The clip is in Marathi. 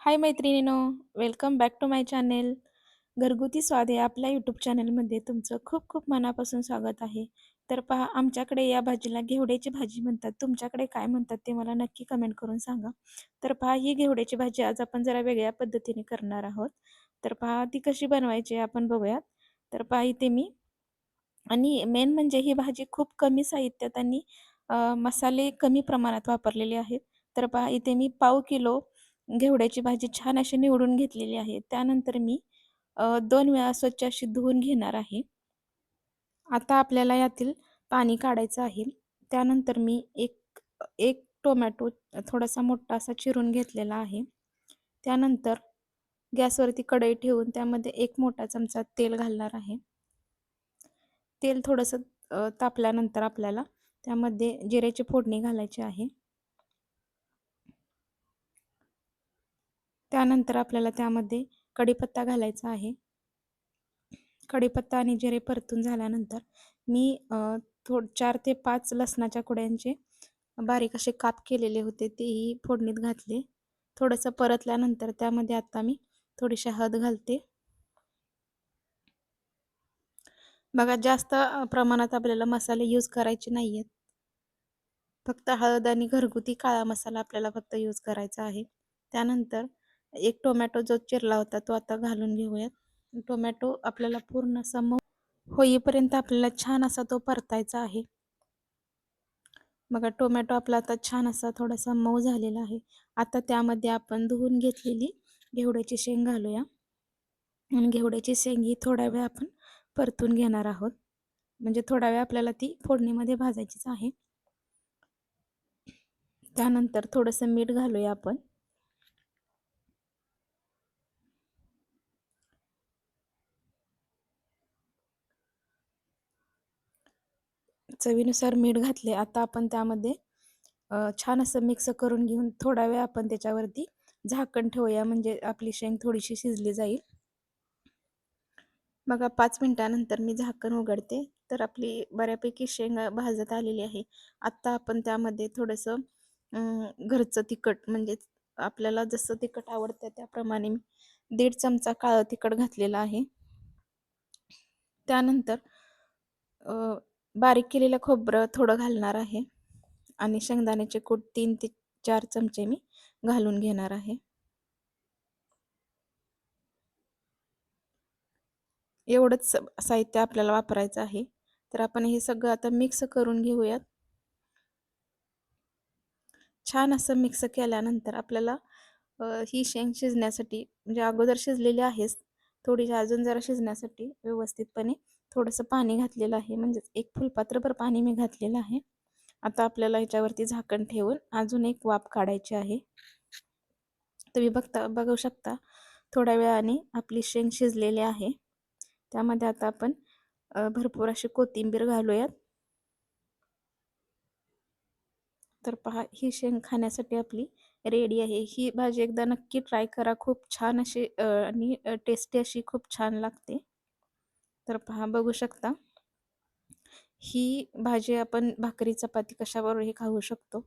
हाय मैत्रिणीनो, welcome back to my channel. घरगुती स्वाद या आपल्या यूट्यूब चॅनलमध्ये तुमचं खूप खूप मनापासून स्वागत आहे. तर पहा, आमच्याकडे या भाजीला घेवड्याची भाजी म्हणतात. तुमच्याकडे काय म्हणतात ते मला नक्की कमेंट करून सांगा. तर पहा, ही घेवड्याची भाजी आज आपण जरा वेगळ्या पद्धतीने करणार आहोत. तर पहा, ती कशी बनवायची आपण बघूयात. तर पहा, इथे मी आणि मेन म्हणजे ही भाजी खूप कमी साहित्यात आणि मसाले कमी प्रमाणात वापरलेले आहेत. तर पहा, इथे मी पाव किलो घेवड्याची भाजी छान अशी निवडून घेतलेली आहे. त्यानंतर मी 2 वेळा स्वच्छ अशी धुवून घेणार आहे. आता आपल्याला यातील पाणी काढायचं आहे. त्यानंतर मी एक टोमॅटो थोडासा मोठा असा चिरून घेतलेला आहे. त्यानंतर गॅसवरती कढई ठेवून त्यामध्ये 1 मोठा चमचा तेल घालणार आहे. तेल थोडंसं तापल्यानंतर आपल्याला त्यामध्ये जिऱ्याची फोडणी घालायची आहे. त्यानंतर आपल्याला त्यामध्ये कढीपत्ता घालायचा आहे. कढीपत्ता आणि जिरे परतून झाल्यानंतर मी 4 ते 5 लसणाच्या कुड्यांचे बारीक असे काप केलेले होते तेही फोडणीत घातले. थोडंसं परतल्यानंतर त्यामध्ये आता मी थोडीशी हळद घालते. बघा, जास्त प्रमाणात आपल्याला मसाले यूज करायचे नाहीयेत. फक्त हळद आणि घरगुती काळा मसाला आपल्याला फक्त यूज करायचा आहे. त्यानंतर एक टोमॅटो जो चिरला होता तो आता घालून घेऊयात. टोमॅटो आपल्याला पूर्ण असा मऊ होईपर्यंत आपल्याला छान असा तो परतायचा आहे. बघा, टोमॅटो आपला आता छान असा थोडासा मऊ झालेला आहे. आता त्यामध्ये आपण धुवून घेतलेली घेवड्याची शेंग घालूया आणि घेवड्याची शेंग ही थोडा वेळ आपण परतून घेणार आहोत. म्हणजे थोडा वेळ आपल्याला ती फोडणीमध्ये भाजायचीच आहे. त्यानंतर थोडंसं मीठ घालूया आपण. चवीनुसार मीठ घातले. आता आपण त्यामध्ये छान असं मिक्स करून घेऊन थोडा वेळ आपण त्याच्यावरती झाकण ठेवूया, म्हणजे आपली शेंग थोडीशी शिजली जाईल. बघा, 5 मिनिटानंतर मी झाकण उघडते. तर आपली बऱ्यापैकी शेंग भाजत आलेली आहे. आत्ता आपण त्यामध्ये थोडंसं घरचं तिखट, म्हणजे आपल्याला जसं तिखट आवडतं त्याप्रमाणे मी 1.5 चमचा काळं तिखट घातलेलं आहे. त्यानंतर अ, बारीक केलेलं खोबरं थोडं घालणार आहे आणि शेंगदाण्याचे कूट 3 ते 4 चमचे मी घालून घेणार आहे. एवढंच साहित्य आपल्याला वापरायचं आहे. तर आपण हे सगळं आता मिक्स करून घेऊयात. छान असं मिक्स केल्यानंतर आपल्याला ही शेंग शिजण्यासाठी, म्हणजे अगोदर शिजलेली आहेच, थोडीशी अजून जरा शिजण्यासाठी व्यवस्थितपणे थोडंसं पाणी घातलेलं आहे. म्हणजेच 1 फुलपात्रभर पाणी मी घातलेलं आहे. आता आपल्याला ह्याच्यावरती झाकण ठेवून अजून एक वाफ काढायची आहे. तुम्ही बघू शकता, थोड्या वेळाने आपली शेंग शिजलेली आहे. त्यामध्ये आता आपण भरपूर अशी कोथिंबीर घालूयात. तर पहा, ही शेंग खाण्यासाठी आपली रेडी आहे. ही भाजी एकदा नक्की ट्राय करा. खूप छान अशी आणि टेस्टी अशी खूप छान लागते. तर पहा, बघू शकता, ही भाजी आपण भाकरी चपाती कशाबरोबरही खाऊ शकतो.